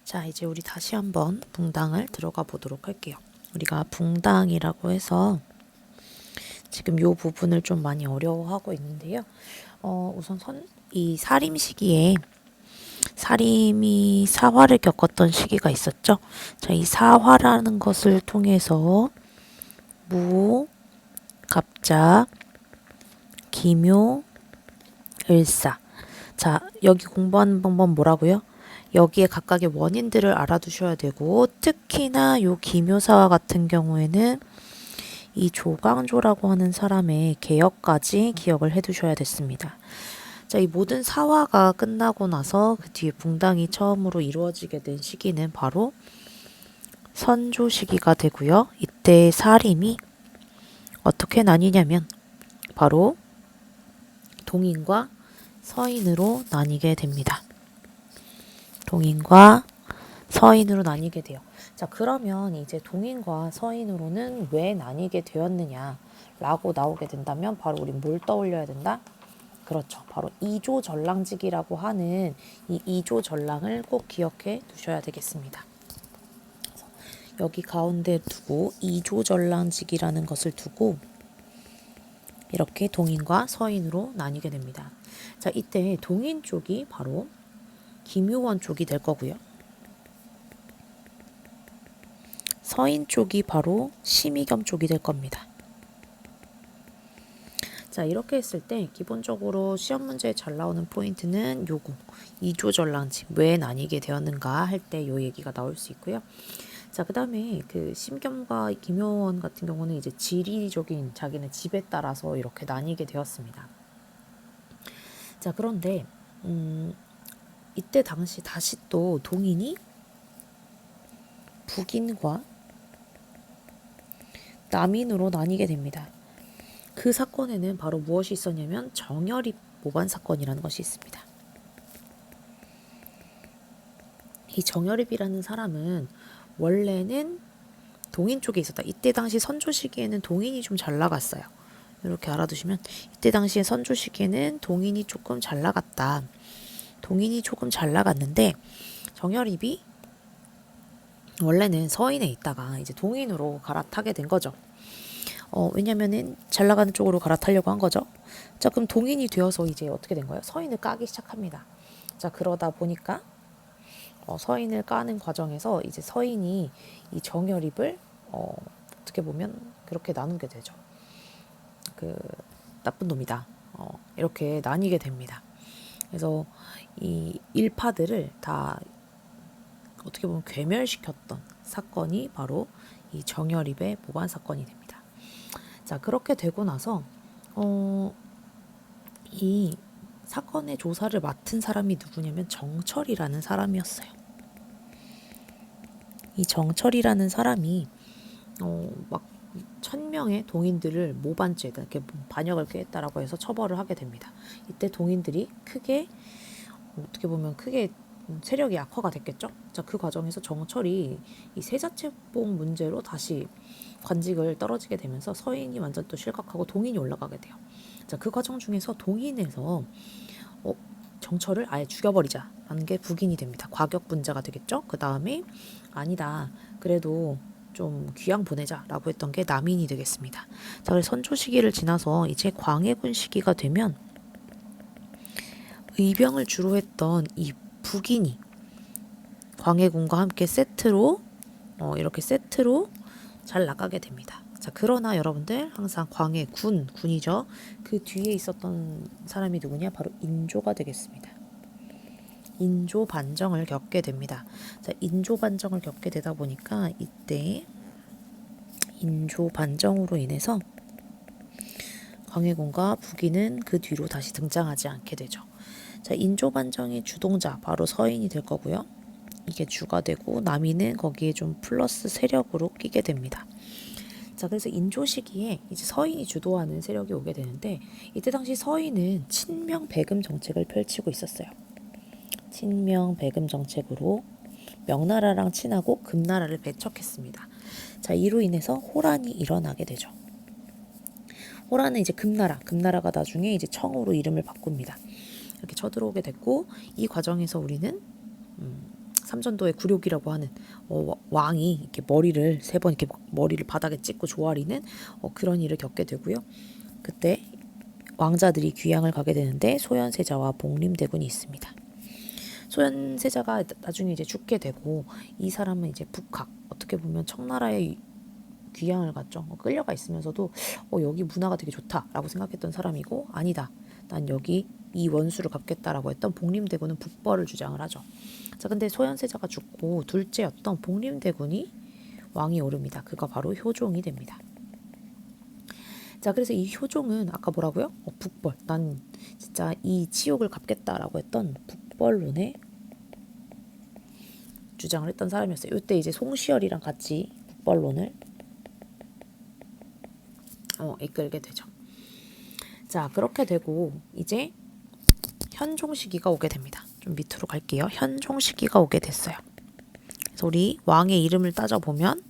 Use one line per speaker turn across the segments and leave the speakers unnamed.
자, 이제 우리 다시 한번 붕당을 들어가 보도록 할게요. 우리가 붕당이라고 해서 지금 요 부분을 좀 많이 어려워하고 있는데요. 우선 이 사림 시기에 사림이 사화를 겪었던 시기가 있었죠. 자, 이 사화라는 것을 통해서 무, 갑자, 기묘, 을사. 자, 여기 공부하는 방법 뭐라고요? 여기에 각각의 원인들을 알아두셔야 되고, 특히나 요 기묘사와 같은 경우에는 이 조광조라고 하는 사람의 개혁까지 기억을 해두셔야 됐습니다. 자, 이 모든 사화가 끝나고 나서 그 뒤에 붕당이 처음으로 이루어지게 된 시기는 바로 선조 시기가 되고요. 이때 사림이 어떻게 나뉘냐면 바로 동인과 서인으로 나뉘게 됩니다. 동인과 서인으로 나뉘게 돼요. 자, 그러면 이제 동인과 서인으로는 왜 나뉘게 되었느냐 라고 나오게 된다면 바로 우리 뭘 떠올려야 된다? 그렇죠. 바로 이조전랑직이라고 하는 이 이조전랑을 꼭 기억해 두셔야 되겠습니다. 여기 가운데 두고 이조전랑직이라는 것을 두고 이렇게 동인과 서인으로 나뉘게 됩니다. 자, 이때 동인 쪽이 바로 김효원 쪽이 될 거고요. 서인 쪽이 바로 심의겸 쪽이 될 겁니다. 자, 이렇게 했을 때 기본적으로 시험 문제에 잘 나오는 포인트는 요거 이조전랑직 왜 나뉘게 되었는가 할 때 요 얘기가 나올 수 있고요. 자, 그 다음에 그 심겸과 김효원 같은 경우는 이제 지리적인 자기네 집에 따라서 이렇게 나뉘게 되었습니다. 자, 그런데 이때 당시 다시 또 동인이 북인과 남인으로 나뉘게 됩니다. 그 사건에는 바로 무엇이 있었냐면 정열입 모반 사건이라는 것이 있습니다. 이 정열입이라는 사람은 원래는 동인 쪽에 있었다. 이때 당시 선조 시기에는 동인이 좀 잘 나갔어요. 이렇게 알아두시면 이때 당시에 선조 시기에는 동인이 조금 잘 나갔다. 동인이 조금 잘 나갔는데 정열입이 원래는 서인에 있다가 이제 동인으로 갈아타게 된 거죠. 왜냐면은 잘 나가는 쪽으로 갈아타려고 한 거죠. 자, 그럼 동인이 되어서 이제 어떻게 된 거예요? 서인을 까기 시작합니다. 자, 그러다 보니까 서인을 까는 과정에서 이제 서인이 이 정열입을 어떻게 보면 그렇게 나누게 되죠. 그 나쁜 놈이다. 이렇게 나뉘게 됩니다. 그래서 이 일파들을 다 어떻게 보면 괴멸시켰던 사건이 바로 이 정열입의 모반 사건이 됩니다. 자, 그렇게 되고 나서 이 사건의 조사를 맡은 사람이 누구냐면 정철이라는 사람이었어요. 이 정철이라는 사람이 막 1000명의 동인들을 모반죄, 이렇게 반역을 꾀했다라고 해서 처벌을 하게 됩니다. 이때 동인들이 크게 어떻게 보면 크게 세력이 약화가 됐겠죠. 자, 그 과정에서 정철이 이 세자체법 문제로 다시 관직을 떨어지게 되면서 서인이 완전 또 실각하고 동인이 올라가게 돼요. 자, 그 과정 중에서 동인에서 정철을 아예 죽여버리자라는 게 북인이 됩니다. 과격분자가 되겠죠. 그 다음에 아니다. 그래도 좀 귀양 보내자라고 했던 게 남인이 되겠습니다. 자, 그래서 선조 시기를 지나서 이제 광해군 시기가 되면 의병을 주로 했던 이 북인이 광해군과 함께 세트로 이렇게 세트로 잘 나가게 됩니다. 자, 그러나 여러분들 항상 군이죠. 그 뒤에 있었던 사람이 누구냐? 바로 인조가 되겠습니다. 인조 반정을 겪게 됩니다. 자, 인조 반정을 겪게 되다 보니까 이때 인조 반정으로 인해서 광해군과 북인은 그 뒤로 다시 등장하지 않게 되죠. 자, 인조 반정의 주동자 바로 서인이 될 거고요. 이게 주가 되고 남인은 거기에 좀 플러스 세력으로 끼게 됩니다. 자, 그래서 인조 시기에 이제 서인이 주도하는 세력이 오게 되는데 이때 당시 서인은 친명 배금 정책을 펼치고 있었어요. 친명 배금 정책으로 명나라랑 친하고 금나라를 배척했습니다. 자, 이로 인해서 호란이 일어나게 되죠. 호란은 이제 금나라가 나중에 이제 청으로 이름을 바꿉니다. 이렇게 쳐들어오게 됐고 이 과정에서 우리는 삼전도의 굴욕이라고 하는 왕이 이렇게 머리를 3번 이렇게 머리를 바닥에 찍고 조아리는 그런 일을 겪게 되고요. 그때 왕자들이 귀향을 가게 되는데 소현세자와 복림대군이 있습니다. 소현세자가 나중에 이제 죽게 되고 이 사람은 이제 북학 어떻게 보면 청나라에 귀향을 갔죠. 끌려가 있으면서도 여기 문화가 되게 좋다라고 생각했던 사람이고 아니다. 난 여기 이 원수를 갚겠다라고 했던 복림대군은 북벌을 주장을 하죠. 자, 근데 소현세자가 죽고 둘째였던 복림대군이 왕이 오릅니다. 그가 바로 효종이 됩니다. 자, 그래서 이 효종은 아까 뭐라고요? 북벌. 난 진짜 이 치욕을 갚겠다라고 했던 북벌론에 주장을 했던 사람이었어요. 이때 이제 송시열이랑 같이 북벌론을 이끌게 되죠. 자, 그렇게 되고 이제 현종 시기가 오게 됩니다. 좀 밑으로 갈게요. 현종 시기가 오게 됐어요. 그래서 우리 왕의 이름을 따져보면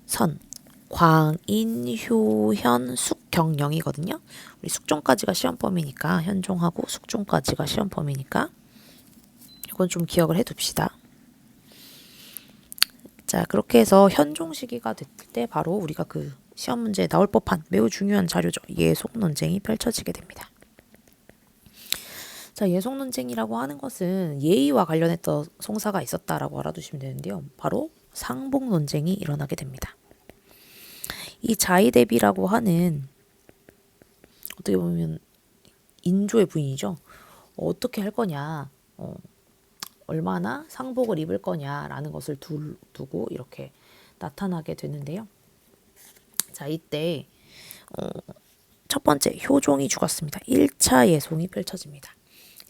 선, 광인, 효현, 숙경영이거든요. 우리 숙종까지가 시험범위니까 현종하고 숙종까지가 시험범위니까 이건 좀 기억을 해둡시다. 자, 그렇게 해서 현종 시기가 됐을 때 바로 우리가 그 시험 문제에 나올 법한 매우 중요한 자료죠. 예속 논쟁이 펼쳐지게 됩니다. 자, 예속 논쟁이라고 하는 것은 예의와 관련했던 송사가 있었다라고 알아두시면 되는데요. 바로 상복 논쟁이 일어나게 됩니다. 이 자의대비라고 하는 어떻게 보면 인조의 부인이죠. 어떻게 할 거냐, 얼마나 상복을 입을 거냐라는 것을 두고 이렇게 나타나게 되는데요. 자, 이때 첫 번째 효종이 죽었습니다. 1차 예송이 펼쳐집니다.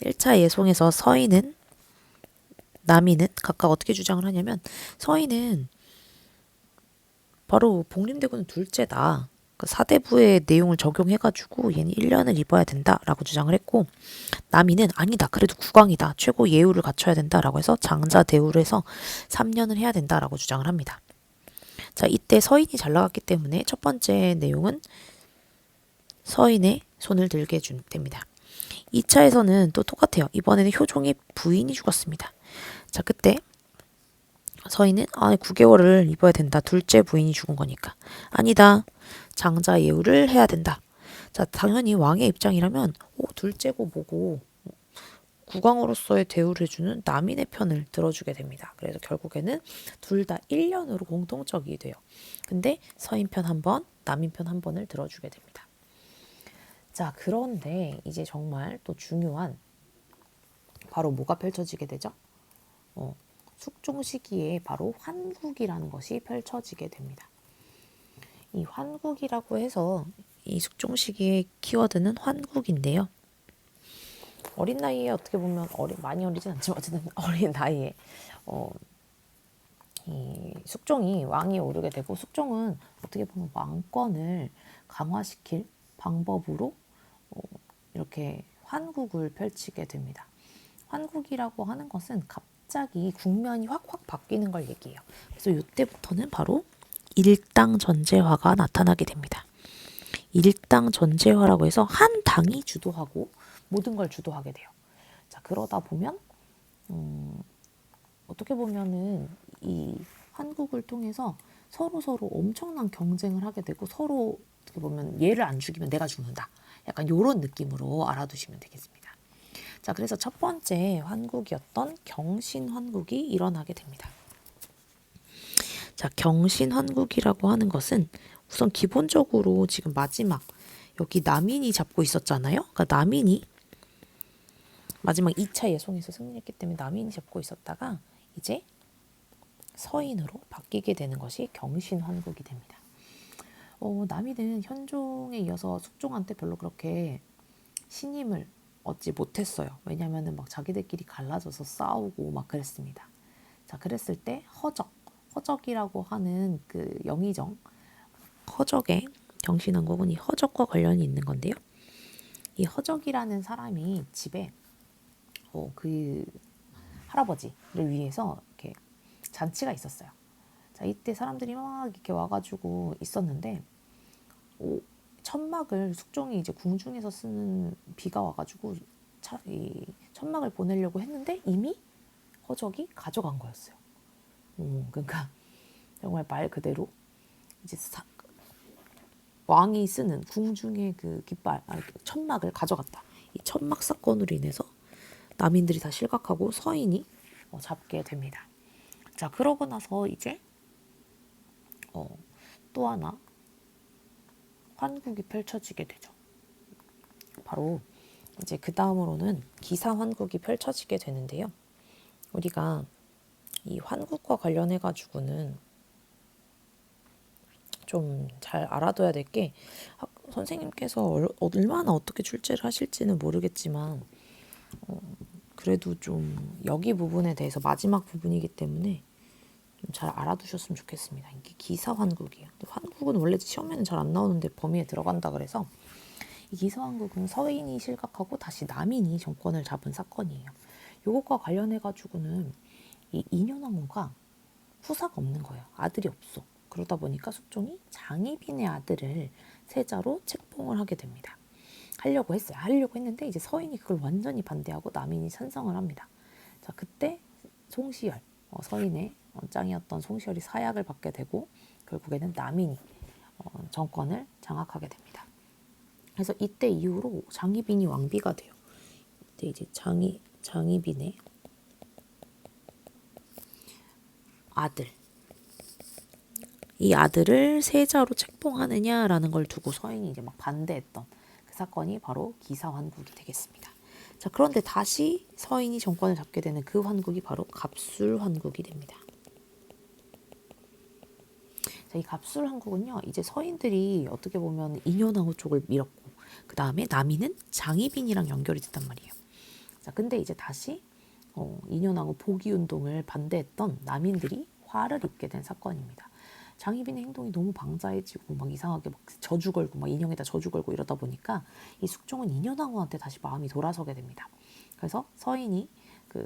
1차 예송에서 서인은 남인은 각각 어떻게 주장을 하냐면 서인은 바로 복림대군은 둘째다. 그 사대부의 내용을 적용해가지고 얘는 1년을 입어야 된다라고 주장을 했고 남인은 아니다. 그래도 국왕이다. 최고 예우를 갖춰야 된다라고 해서 장자대우를 해서 3년을 해야 된다라고 주장을 합니다. 자, 이때 서인이 잘 나갔기 때문에 첫 번째 내용은 서인의 손을 들게 됩니다. 2차에서는 또 똑같아요. 이번에는 효종의 부인이 죽었습니다. 자, 그때 서인은 9개월을 입어야 된다. 둘째 부인이 죽은 거니까. 아니다. 장자 예우를 해야 된다. 자, 당연히 왕의 입장이라면 둘째고 뭐고 국왕으로서의 대우를 해주는 남인의 편을 들어주게 됩니다. 그래서 결국에는 둘 다 1년으로 공통적이 돼요. 근데 서인 편 한 번, 남인 편 한 번을 들어주게 됩니다. 자, 그런데 이제 정말 또 중요한 바로 뭐가 펼쳐지게 되죠? 숙종 시기에 바로 환국이라는 것이 펼쳐지게 됩니다. 이 환국이라고 해서 이 숙종 시기의 키워드는 환국인데요. 어린 나이에 어떻게 보면 많이 어리진 않지만 어쨌든 어린 나이에 이 숙종이 왕이 오르게 되고 숙종은 어떻게 보면 왕권을 강화시킬 방법으로 이렇게 환국을 펼치게 됩니다. 환국이라고 하는 것은 갑자기 국면이 확확 바뀌는 걸 얘기해요. 그래서 이때부터는 바로 일당 전제화가 나타나게 됩니다. 일당 전제화라고 해서 한 당이 주도하고 모든 걸 주도하게 돼요. 자, 그러다 보면 어떻게 보면은 이 한국을 통해서 서로 엄청난 경쟁을 하게 되고 서로 어떻게 보면 얘를 안 죽이면 내가 죽는다. 약간 이런 느낌으로 알아두시면 되겠습니다. 자, 그래서 첫 번째 환국이었던 경신환국이 일어나게 됩니다. 자, 경신환국이라고 하는 것은 우선 기본적으로 지금 마지막 여기 남인이 잡고 있었잖아요. 그러니까 남인이 마지막 2차 예송에서 승리했기 때문에 남인이 잡고 있었다가 이제 서인으로 바뀌게 되는 것이 경신환국이 됩니다. 남인은 현종에 이어서 숙종한테 별로 그렇게 신임을 얻지 못했어요. 왜냐하면 막 자기들끼리 갈라져서 싸우고 막 그랬습니다. 자, 그랬을 때 허적이라고 하는 그 영의정, 허적의 경신환국은 이 허적과 관련이 있는 건데요. 이 허적이라는 사람이 집에 그 할아버지를 위해서 이렇게 잔치가 있었어요. 자, 이때 사람들이 막 이렇게 와가지고 있었는데 천막을 숙종이 이제 궁중에서 쓰는 비가 와가지고 이 천막을 보내려고 했는데 이미 허적이 가져간 거였어요. 그러니까 정말 말 그대로 이제 왕이 쓰는 궁중의 그 깃발, 천막을 가져갔다. 이 천막 사건으로 인해서 남인들이 다 실각하고 서인이 잡게 됩니다. 자, 그러고 나서 이제 또 하나 환국이 펼쳐지게 되죠. 바로 이제 그 다음으로는 기사 환국이 펼쳐지게 되는데요. 우리가 이 환국과 관련해 가지고는 좀 잘 알아둬야 될 게, 선생님께서 얼마나 어떻게 출제를 하실지는 모르겠지만 그래도 좀 여기 부분에 대해서 마지막 부분이기 때문에 좀 잘 알아두셨으면 좋겠습니다. 이게 기사 환국이에요. 환국은 원래 시험에는 잘 안 나오는데 범위에 들어간다 그래서, 이 기사 환국은 서인이 실각하고 다시 남인이 정권을 잡은 사건이에요. 이것과 관련해 가지고는 이 인현왕후가 후사가 없는 거예요. 아들이 없어. 그러다 보니까 숙종이 장희빈의 아들을 세자로 책봉을 하게 됩니다. 하려고 했어요. 하려고 했는데 이제 서인이 그걸 완전히 반대하고 남인이 찬성을 합니다. 자, 그때 송시열, 서인의 짱이었던 송시열이 사약을 받게 되고 결국에는 남인이 정권을 장악하게 됩니다. 그래서 이때 이후로 장희빈이 왕비가 돼요. 이때 이제 장희빈의 아들, 이 아들을 세자로 책봉하느냐라는 걸 두고 서인이 이제 막 반대했던 그 사건이 바로 기사환국이 되겠습니다. 자, 그런데 다시 서인이 정권을 잡게 되는 그 환국이 바로 갑술환국이 됩니다. 자, 이 갑술환국은요, 이제 서인들이 어떻게 보면 인현왕후 쪽을 밀었고, 그 다음에 남인은 장희빈이랑 연결이 됐단 말이에요. 자, 근데 이제 다시 인현왕후 복위운동을 반대했던 남인들이 화를 입게 된 사건입니다. 장희빈의 행동이 너무 방자해지고 막 이상하게 막 저주 걸고 막 인형에다 저주 걸고 이러다 보니까 이 숙종은 인현왕후한테 다시 마음이 돌아서게 됩니다. 그래서 서인이 그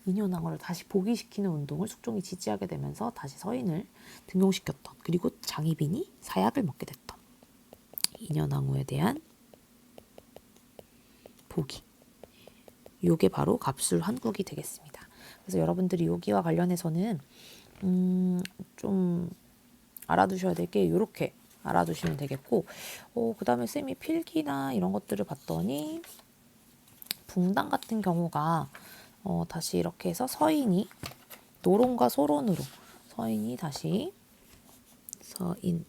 인현왕후를 다시 복위시키는 운동을 숙종이 지지하게 되면서 다시 서인을 등용시켰던, 그리고 장희빈이 사약을 먹게 됐던 인현왕후에 대한 복위, 요게 바로 갑술환국이 되겠습니다. 그래서 여러분들이 여기와 관련해서는 좀 알아두셔야 될 게 이렇게 알아두시면 되겠고, 그 다음에 쌤이 필기나 이런 것들을 봤더니 붕당 같은 경우가 다시 이렇게 해서 서인이 노론과 소론으로, 서인이 다시 서인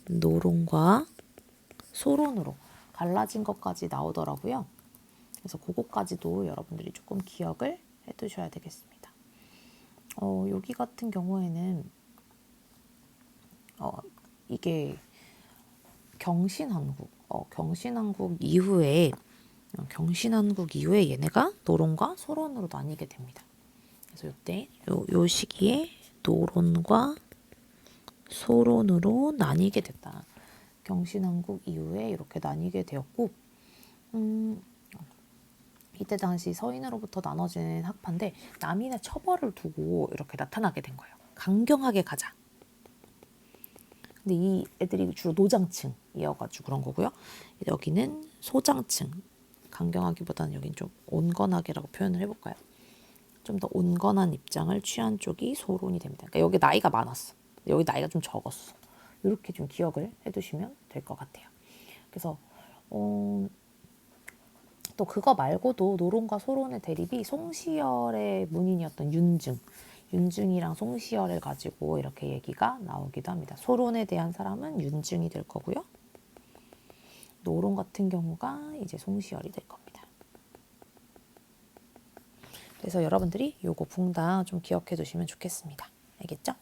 노론과 소론으로 갈라진 것까지 나오더라고요. 그래서 그것까지도 여러분들이 조금 기억을 해두셔야 되겠습니다. 여기 같은 경우에는 이게 경신한국, 경신한국 이후에 얘네가 노론과 소론으로 나뉘게 됩니다. 그래서 이때 요 시기에 노론과 소론으로 나뉘게 됐다. 경신한국 이후에 이렇게 나뉘게 되었고, 이때 당시 서인으로부터 나눠진 학파인데 남인의 처벌을 두고 이렇게 나타나게 된 거예요. 강경하게 가자. 근데 이 애들이 주로 노장층이어가지고 그런 거고요. 여기는 소장층. 강경하기보다는 여긴 좀 온건하게라고 표현을 해볼까요? 좀 더 온건한 입장을 취한 쪽이 소론이 됩니다. 그러니까 여기 나이가 많았어. 여기 나이가 좀 적었어. 이렇게 좀 기억을 해두시면 될 것 같아요. 그래서 또 그거 말고도 노론과 소론의 대립이 송시열의 문인이었던 윤증이랑 송시열을 가지고 이렇게 얘기가 나오기도 합니다. 소론에 대한 사람은 윤증이 될 거고요. 노론 같은 경우가 이제 송시열이 될 겁니다. 그래서 여러분들이 요거 붕당 좀 기억해 두시면 좋겠습니다. 알겠죠?